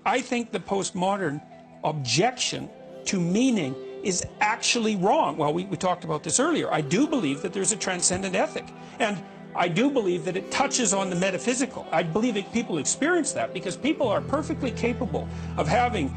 I think the postmodern objection to meaning is actually wrong. Well, we talked about this earlier. I do believe that there's a transcendent ethic. And I do believe that it touches on the metaphysical. I believe that people experience that because people are perfectly capable of having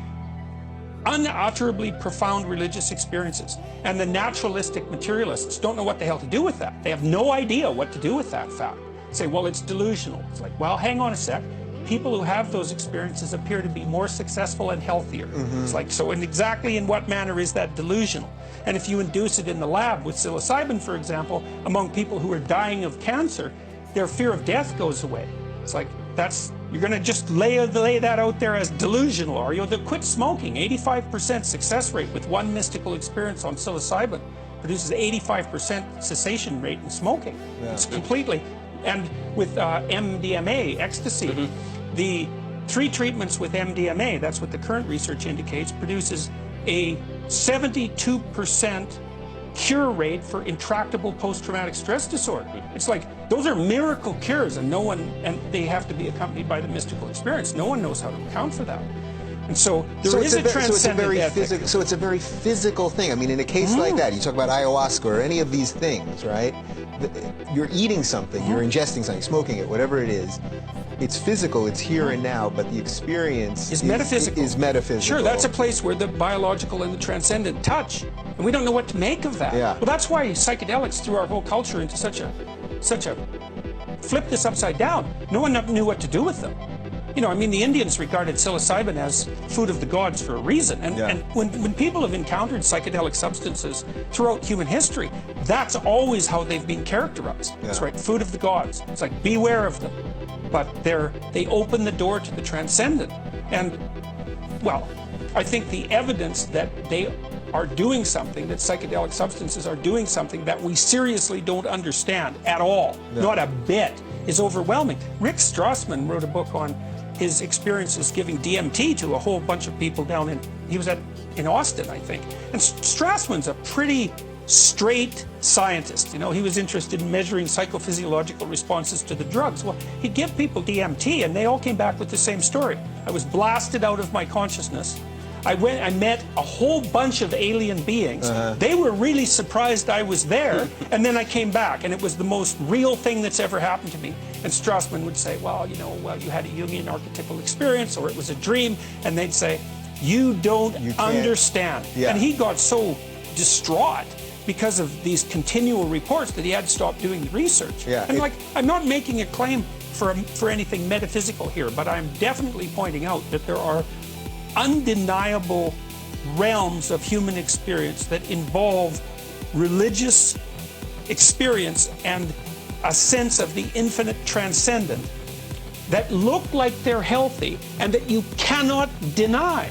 unutterably profound religious experiences. And the naturalistic materialists don't know what the hell to do with that. They have no idea what to do with that fact. Say, well, it's delusional. It's like, well, hang on a sec. People who have those experiences appear to be more successful and healthier. It's like, so exactly in what manner is that delusional? And if you induce it in the lab with psilocybin, for example, among people who are dying of cancer, their fear of death goes away. It's like, you're going to just lay that out there as delusional, or you'll quit smoking. 85% success rate with one mystical experience on psilocybin produces 85% cessation rate in smoking. Yeah. It's completely, and with MDMA, ecstasy, the 3 treatments with MDMA, that's what the current research indicates, produces a 72% cure rate for intractable post-traumatic stress disorder. It's like, those are miracle cures, and they have to be accompanied by the mystical experience. No one knows how to account for that. And so there is a transcendent ethic. So it's a very physical thing. I mean, in a case like that, you talk about ayahuasca or any of these things, right? You're eating something, you're ingesting something, smoking it, whatever it is. It's physical, it's here and now, but the experience is metaphysical. Sure, that's a place where the biological and the transcendent touch, and we don't know what to make of that. Yeah. Well, that's why psychedelics threw our whole culture into such a flip this upside down. No one knew what to do with them. You know, I mean, the Indians regarded psilocybin as food of the gods for a reason. And when people have encountered psychedelic substances throughout human history, that's always how they've been characterized. Yeah. That's right, food of the gods. It's like, beware of them. But they open the door to the transcendent. And, well, I think the evidence that they are doing something, that psychedelic substances are doing something that we seriously don't understand at all, not a bit, is overwhelming. Rick Strassman wrote a book on his experiences giving DMT to a whole bunch of people down in Austin, I think. And Strassman's a pretty straight scientist. You know, he was interested in measuring psychophysiological responses to the drugs. Well, he'd give people DMT and they all came back with the same story. I was blasted out of my consciousness. I met a whole bunch of alien beings. They were really surprised I was there, and then I came back, and it was the most real thing that's ever happened to me. And Strassman would say, well, you had a Jungian archetypal experience, or it was a dream, and they'd say, you don't understand. Yeah. And he got so distraught because of these continual reports that he had to stop doing the research. Yeah, and I'm not making a claim for anything metaphysical here, but I'm definitely pointing out that there are undeniable realms of human experience that involve religious experience and a sense of the infinite transcendent that look like they're healthy and that you cannot deny.